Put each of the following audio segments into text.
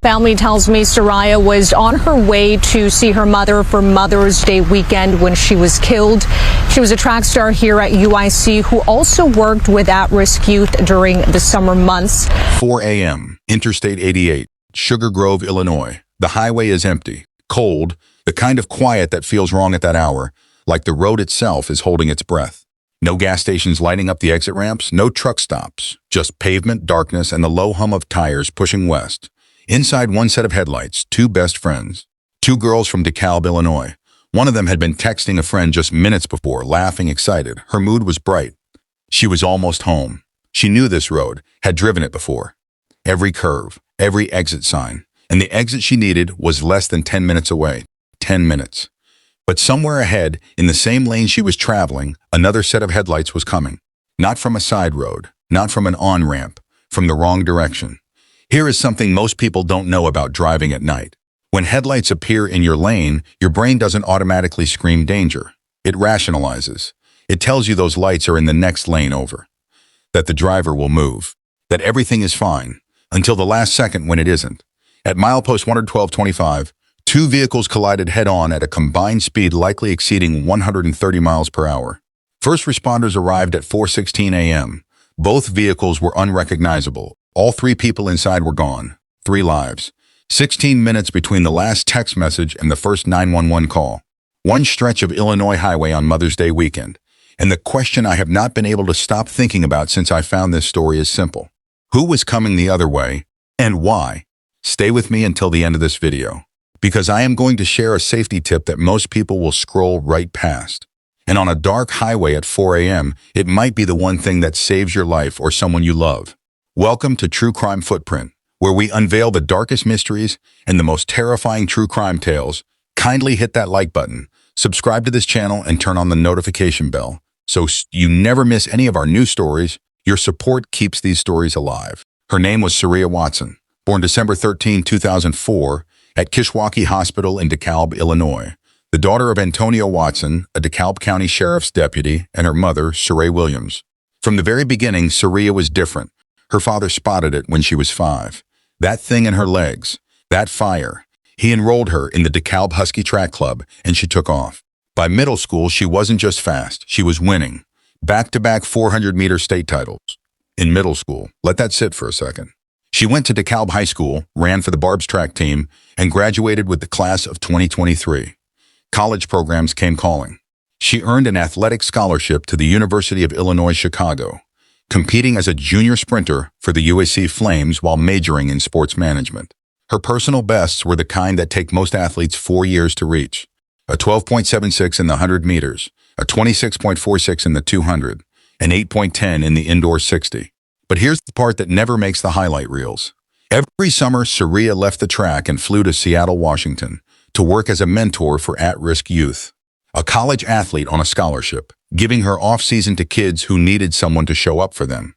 Family tells me Sariyah was on her way to see her mother for Mother's Day weekend when she was killed. She was a track star here at UIC who also worked with at-risk youth during the summer months. 4 a.m., Interstate 88, Sugar Grove, Illinois. The highway is empty, cold, the kind of quiet that feels wrong at that hour, like the road itself is holding its breath. No gas stations lighting up the exit ramps, no truck stops, just pavement, darkness, and the low hum of tires pushing west. Inside one set of headlights, two best friends. Two girls from DeKalb, Illinois. One of them had been texting a friend just minutes before, laughing, excited. Her mood was bright. She was almost home. She knew this road, had driven it before. Every curve, every exit sign. And the exit she needed was less than 10 minutes away. 10 minutes. But somewhere ahead, in the same lane she was traveling, another set of headlights was coming. Not from a side road, not from an on-ramp, from the wrong direction. Here is something most people don't know about driving at night. When headlights appear in your lane, your brain doesn't automatically scream danger. It rationalizes. It tells you those lights are in the next lane over. That the driver will move. That everything is fine, until the last second when it isn't. At milepost 112.25, two vehicles collided head-on at a combined speed likely exceeding 130 miles per hour. First responders arrived at 4:16 a.m. Both vehicles were unrecognizable. All three people inside were gone. 3 lives. 16 minutes between the last text message and the first 911 call. One stretch of Illinois highway on Mother's Day weekend. And the question I have not been able to stop thinking about since I found this story is simple. Who was coming the other way, and why? Stay with me until the end of this video, because I am going to share a safety tip that most people will scroll right past. And on a dark highway at 4 a.m., it might be the one thing that saves your life or someone you love. Welcome to True Crime Footprint, where we unveil the darkest mysteries and the most terrifying true crime tales. Kindly hit that like button, subscribe to this channel, and turn on the notification bell so you never miss any of our new stories. Your support keeps these stories alive. Her name was Sariyah Watson, born December 13, 2004, at Kishwaukee Hospital in DeKalb, Illinois. The daughter of Antonio Watson, a DeKalb County Sheriff's deputy, and her mother, Sariyah Williams. From the very beginning, Sariyah was different. Her father spotted it when she was 5. That thing in her legs, that fire. He enrolled her in the DeKalb Husky Track Club, and she took off. By middle school, she wasn't just fast, she was winning. Back-to-back 400-meter state titles. In middle school, let that sit for a second. She went to DeKalb High School, ran for the Barb's track team, and graduated with the class of 2023. College programs came calling. She earned an athletic scholarship to the University of Illinois, Chicago, competing as a junior sprinter for the UIC Flames while majoring in sports management. Her personal bests were the kind that take most athletes 4 years to reach. A 12.76 in the 100 meters, a 26.46 in the 200, and 8.10 in the indoor 60. But here's the part that never makes the highlight reels. Every summer, Sariyah left the track and flew to Seattle, Washington, to work as a mentor for at-risk youth. A college athlete on a scholarship, giving her off-season to kids who needed someone to show up for them.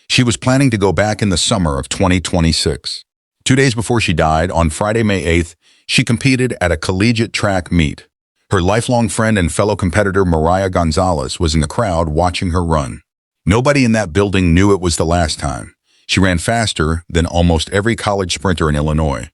She was planning to go back in the summer of 2026. 2 days before she died, on Friday, May 8th, she competed at a collegiate track meet. Her lifelong friend and fellow competitor Mariah Gonzalez was in the crowd watching her run. Nobody in that building knew it was the last time. She ran faster than almost every college sprinter in Illinois.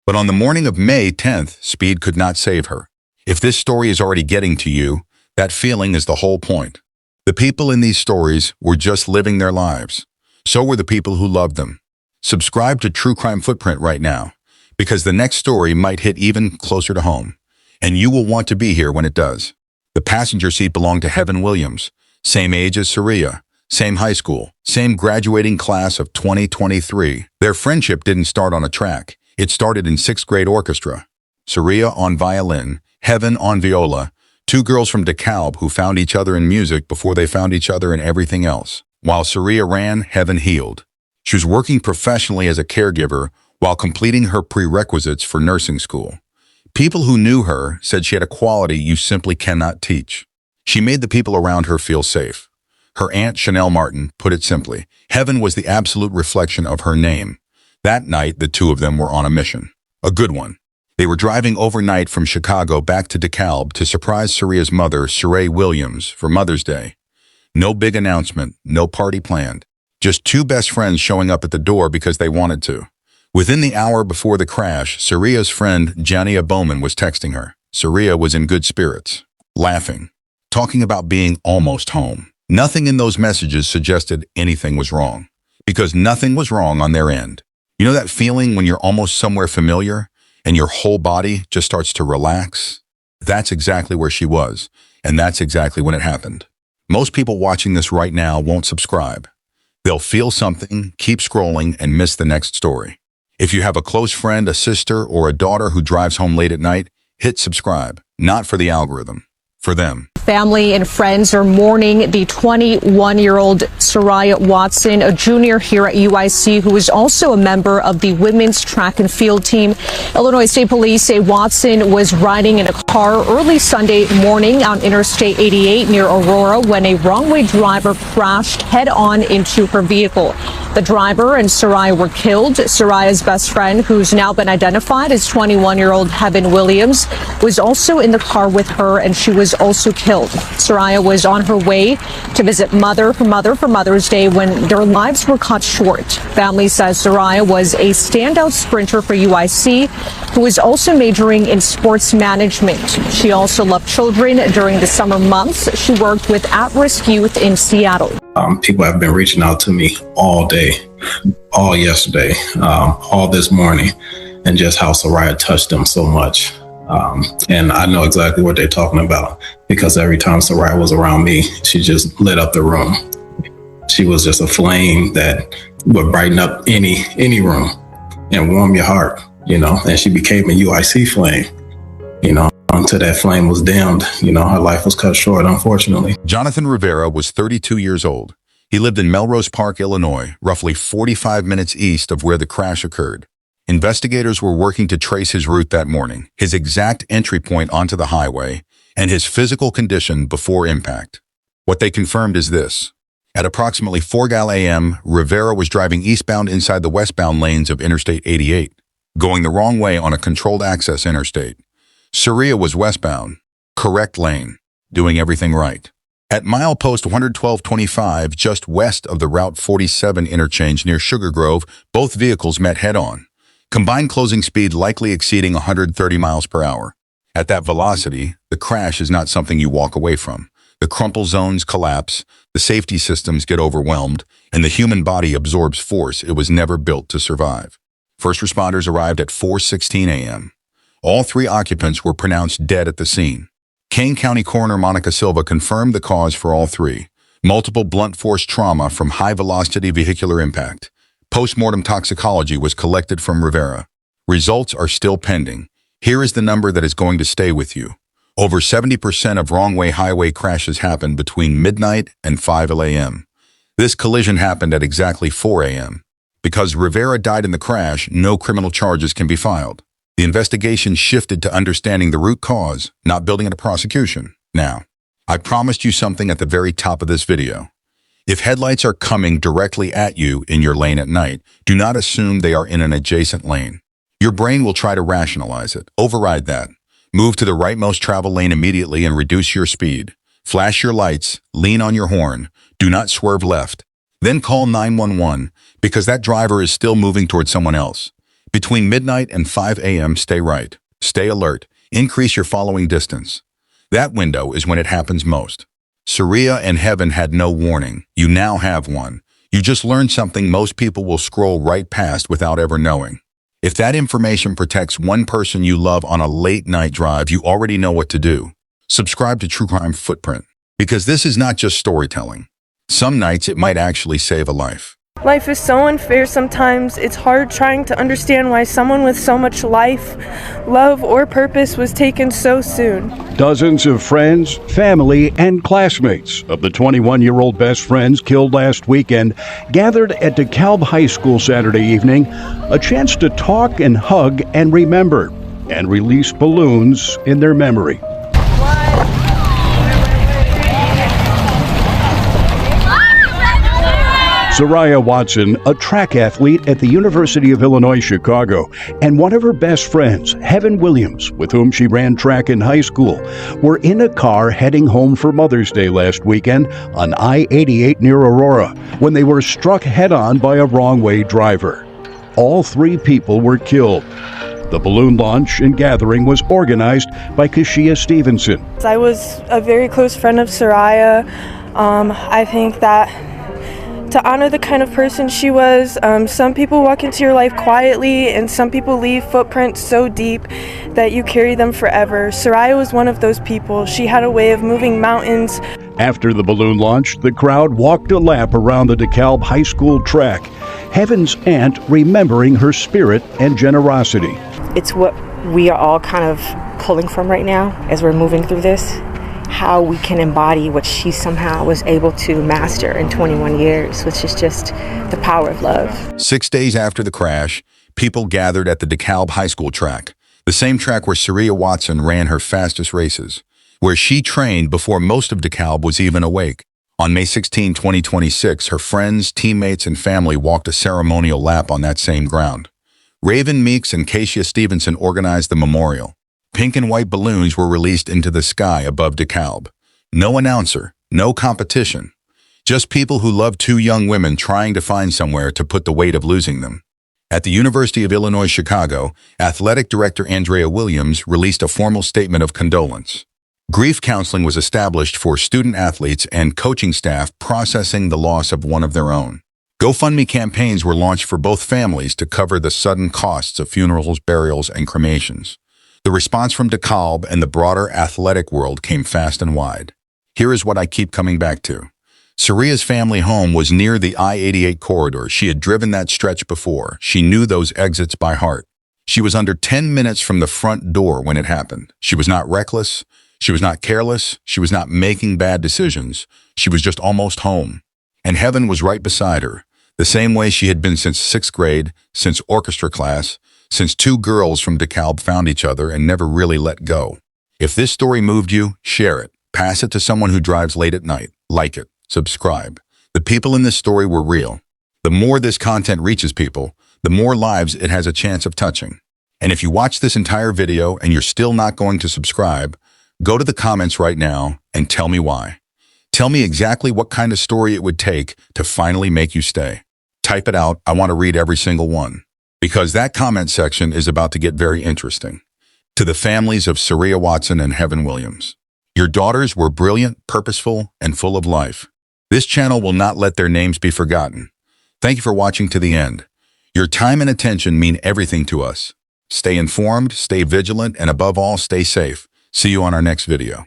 But on the morning of May 10th, speed could not save her. If this story is already getting to you, that feeling is the whole point. The people in these stories were just living their lives. So were the people who loved them. Subscribe to True Crime Footprint right now, because the next story might hit even closer to home, and you will want to be here when it does. The passenger seat belonged to Heaven Williams, same age as Sariyah, same high school, same graduating class of 2023. Their friendship didn't start on a track. It started in 6th grade orchestra. Sariyah on violin, Heaven on viola, two girls from DeKalb who found each other in music before they found each other in everything else. While Sariyah ran, Heaven healed. She was working professionally as a caregiver while completing her prerequisites for nursing school. People who knew her said she had a quality you simply cannot teach. She made the people around her feel safe. Her aunt, Chanel Martin, put it simply, Heaven was the absolute reflection of her name. That night, the two of them were on a mission. A good one. They were driving overnight from Chicago back to DeKalb to surprise Sariyah's mother, Sariyah Williams, for Mother's Day. No big announcement, no party planned. Just two best friends showing up at the door because they wanted to. Within the hour before the crash, Sariyah's friend Jania Bowman was texting her. Sariyah was in good spirits, laughing, talking about being almost home. Nothing in those messages suggested anything was wrong, because nothing was wrong on their end. You know that feeling when you're almost somewhere familiar and your whole body just starts to relax? That's exactly where she was, and that's exactly when it happened. Most people watching this right now won't subscribe. They'll feel something, keep scrolling, and miss the next story. If you have a close friend, a sister, or a daughter who drives home late at night, hit subscribe. Not for the algorithm, for them. Family and friends are mourning the 21-year-old Sariyah Watson, a junior here at UIC, who is also a member of the women's track and field team. Illinois State Police say Watson was riding in a car early Sunday morning on Interstate 88 near Aurora when a wrong-way driver crashed head-on into her vehicle. The driver and Sariyah were killed. Sariyah's best friend, who's now been identified as 21-year-old Heaven Williams, was also in the car with her, and she was also killed. Sariyah was on her way to visit her mother for Mother's Day when their lives were cut short. Family says Sariyah was a standout sprinter for UIC, who was also majoring in sports management. She also loved children. During the summer months, she worked with at-risk youth in Seattle. People have been reaching out to me all day, all yesterday, all this morning, and just how Sariyah touched them so much. And I know exactly what they're talking about, because every time Sariyah was around me, she just lit up the room. She was just a flame that would brighten up any room and warm your heart, and she became a UIC flame, until that flame was dimmed. Her life was cut short, unfortunately. Jonathan Rivera was 32 years old. He lived in Melrose Park, Illinois, roughly 45 minutes east of where the crash occurred. Investigators were working to trace his route that morning, his exact entry point onto the highway, and his physical condition before impact. What they confirmed is this. At approximately 4 a.m., Rivera was driving eastbound inside the westbound lanes of Interstate 88, going the wrong way on a controlled access interstate. Sariyah was westbound, correct lane, doing everything right. At milepost 112.25, just west of the Route 47 interchange near Sugar Grove, both vehicles met head-on. Combined closing speed likely exceeding 130 miles per hour. At that velocity, the crash is not something you walk away from. The crumple zones collapse, the safety systems get overwhelmed, and the human body absorbs force it was never built to survive. First responders arrived at 4:16 a.m. All 3 occupants were pronounced dead at the scene. Kane County Coroner Monica Silva confirmed the cause for all 3. Multiple blunt force trauma from high-velocity vehicular impact. Post-mortem toxicology was collected from Rivera. Results are still pending. Here is the number that is going to stay with you. Over 70% of wrong-way highway crashes happen between midnight and 5 a.m. This collision happened at exactly 4 a.m. Because Rivera died in the crash, no criminal charges can be filed. The investigation shifted to understanding the root cause, not building a prosecution. Now, I promised you something at the very top of this video. If headlights are coming directly at you in your lane at night, do not assume they are in an adjacent lane. Your brain will try to rationalize it. Override that. Move to the rightmost travel lane immediately and reduce your speed. Flash your lights, lean on your horn. Do not swerve left. Then call 911 because that driver is still moving towards someone else. Between midnight and 5 a.m., stay right. Stay alert. Increase your following distance. That window is when it happens most. Sariyah and Heaven had no warning. You now have one. You just learned something most people will scroll right past without ever knowing. If that information protects one person you love on a late-night drive, you already know what to do. Subscribe to True Crime Footprint, because this is not just storytelling. Some nights it might actually save a life. Life is so unfair sometimes. It's hard trying to understand why someone with so much life, love, or purpose was taken so soon. Dozens of friends, family, and classmates of the 21-year-old best friends killed last weekend gathered at DeKalb High School Saturday evening, a chance to talk and hug and remember, and release balloons in their memory. Sariyah Watson, a track athlete at the University of Illinois, Chicago, and one of her best friends, Heaven Williams, with whom she ran track in high school, were in a car heading home for Mother's Day last weekend on I-88 near Aurora when they were struck head-on by a wrong-way driver. all 3 people were killed. The balloon launch and gathering was organized by Kashia Stevenson. I was a very close friend of Sariyah. I think that to honor the kind of person she was, some people walk into your life quietly and some people leave footprints so deep that you carry them forever. Sariyah was one of those people. She had a way of moving mountains. After the balloon launch, the crowd walked a lap around the DeKalb High School track, Heaven's aunt remembering her spirit and generosity. It's what we are all kind of pulling from right now as we're moving through this, how we can embody what she somehow was able to master in 21 years, which is just the power of love. 6 days after the crash, people gathered at the DeKalb High School track, the same track where Sariyah Watson ran her fastest races, where she trained before most of DeKalb was even awake. On May 16, 2026, her friends, teammates, and family walked a ceremonial lap on that same ground. Raven Meeks and Kashia Stevenson organized the memorial. Pink and white balloons were released into the sky above DeKalb. No announcer, no competition. Just people who loved 2 young women trying to find somewhere to put the weight of losing them. At the University of Illinois Chicago, Athletic Director Andrea Williams released a formal statement of condolence. Grief counseling was established for student-athletes and coaching staff processing the loss of one of their own. GoFundMe campaigns were launched for both families to cover the sudden costs of funerals, burials, and cremations. The response from DeKalb and the broader athletic world came fast and wide. Here is what I keep coming back to. Sariyah's family home was near the I-88 corridor. She had driven that stretch before. She knew those exits by heart. She was under 10 minutes from the front door when it happened. She was not reckless. She was not careless. She was not making bad decisions. She was just almost home. And heaven was right beside her, the same way she had been since 6th grade, since orchestra class, since 2 girls from DeKalb found each other and never really let go. If this story moved you, share it. Pass it to someone who drives late at night. Like it. Subscribe. The people in this story were real. The more this content reaches people, the more lives it has a chance of touching. And if you watch this entire video and you're still not going to subscribe, go to the comments right now and tell me why. Tell me exactly what kind of story it would take to finally make you stay. Type it out. I want to read every single one. Because that comment section is about to get very interesting. To the families of Sariyah Watson and Heaven Williams. Your daughters were brilliant, purposeful, and full of life. This channel will not let their names be forgotten. Thank you for watching to the end. Your time and attention mean everything to us. Stay informed, stay vigilant, and above all, stay safe. See you on our next video.